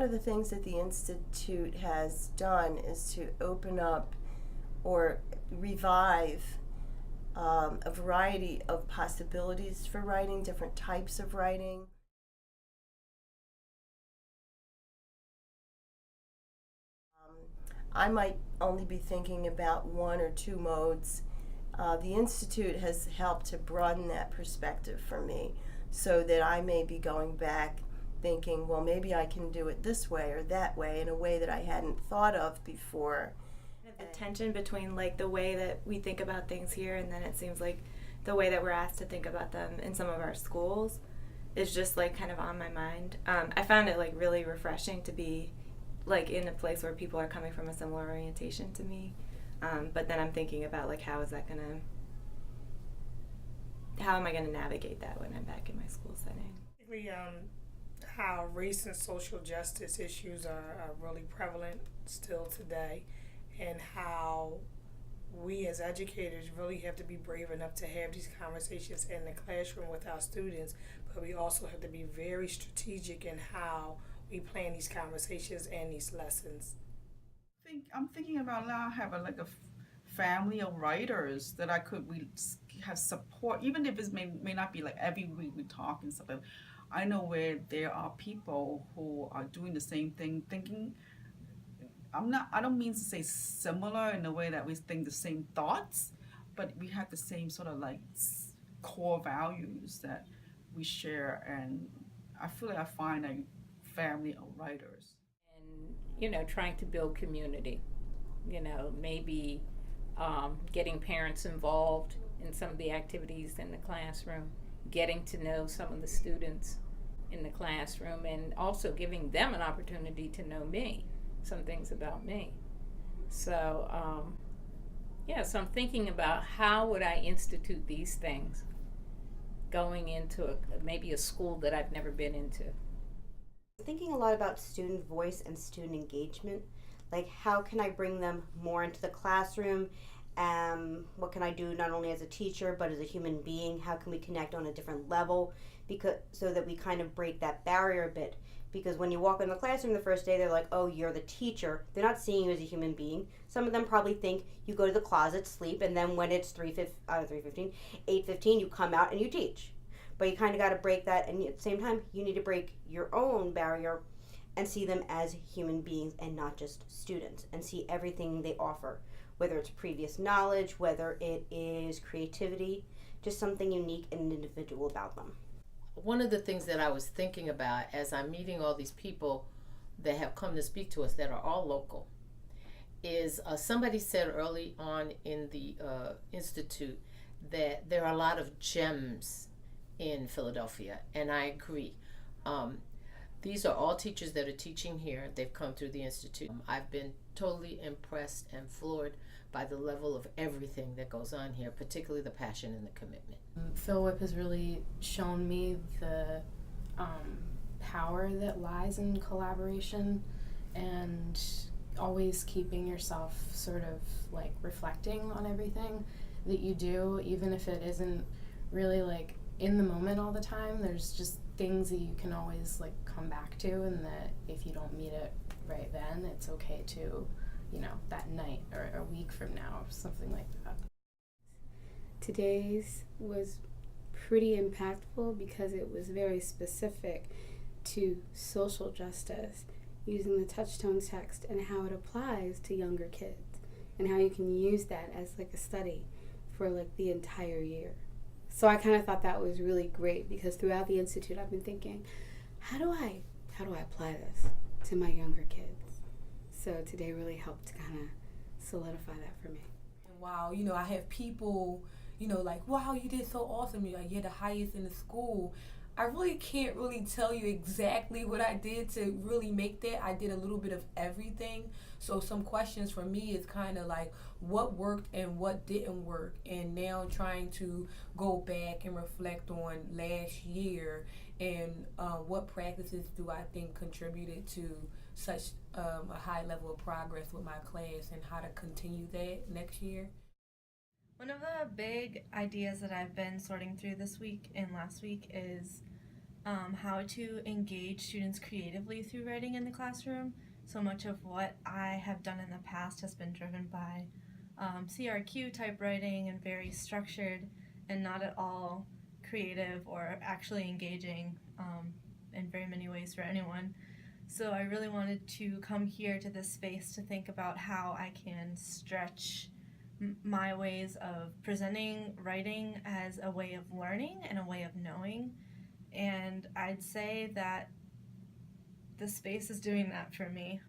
of the things that the Institute has done is to open up or revive a variety of possibilities for writing, different types of writing. I might only be thinking about one or two modes. The Institute has helped to broaden that perspective for me so that I may be going back thinking, well, maybe I can do it this way or that way in a way that I hadn't thought of before. The tension between like the way that we think about things here and then it seems like the way that we're asked to think about them in some of our schools is just like kind of on my mind. I found it like really refreshing to be like in a place where people are coming from a similar orientation to me. But then I'm thinking about like how am I gonna navigate that when I'm back in my school setting? How race and social justice issues are really prevalent still today, and how we as educators really have to be brave enough to have these conversations in the classroom with our students, but we also have to be very strategic in how we plan these conversations and these lessons. I'm thinking about now having like a family of writers that we have support, even if it may not be like every week we talk and stuff. But I know where there are people who are doing the same thing, thinking. I don't mean to say similar in the way that we think the same thoughts, but we have the same sort of like core values that we share, and I feel like I find a family of writers. And trying to build community, maybe getting parents involved in some of the activities in the classroom, getting to know some of the students in the classroom, and also giving them an opportunity to know me, some things about me. So so I'm thinking about how would I institute these things going into maybe a school that I've never been into. Thinking a lot about student voice and student engagement, like how can I bring them more into the classroom? What can I do not only as a teacher but as a human being? How can we connect on a different level, so that we kind of break that barrier a bit? Because when you walk in the classroom the first day, they're like, oh, you're the teacher. They're not seeing you as a human being. Some of them probably think you go to the closet, sleep, and then when it's 8:15, you come out and you teach. But you kind of got to break that, and at the same time, you need to break your own barrier and see them as human beings and not just students, and see everything they offer, whether it's previous knowledge, whether it is creativity, just something unique and individual about them. One of the things that I was thinking about as I'm meeting all these people that have come to speak to us that are all local is somebody said early on in the Institute that there are a lot of gems in Philadelphia, and I agree. These are all teachers that are teaching here. They've come through the Institute. I've been totally impressed and floored by the level of everything that goes on here, particularly the passion and the commitment. PhilWP has really shown me the power that lies in collaboration, and always keeping yourself sort of like reflecting on everything that you do, even if it isn't really like in the moment all the time. There's just things that you can always like come back to, and that if you don't meet it right then, it's okay to, that night or a week from now or something like that. Today's was pretty impactful because it was very specific to social justice, using the touchstone text and how it applies to younger kids, and how you can use that as like a study for like the entire year. So I kind of thought that was really great, because throughout the Institute I've been thinking, how do I apply this to my younger kids? So today really helped to kind of solidify that for me. Wow, I have people, like, wow, you did so awesome. You're the highest in the school. I really can't really tell you exactly what I did to really make that. I did a little bit of everything. So some questions for me is kind of like what worked and what didn't work. And now trying to go back and reflect on last year and what practices do I think contributed to such a high level of progress with my class, and how to continue that next year. One of the big ideas that I've been sorting through this week and last week is how to engage students creatively through writing in the classroom. So much of what I have done in the past has been driven by CRQ type writing and very structured and not at all creative or actually engaging in very many ways for anyone. So I really wanted to come here to this space to think about how I can stretch my ways of presenting writing as a way of learning and a way of knowing. And I'd say that the space is doing that for me.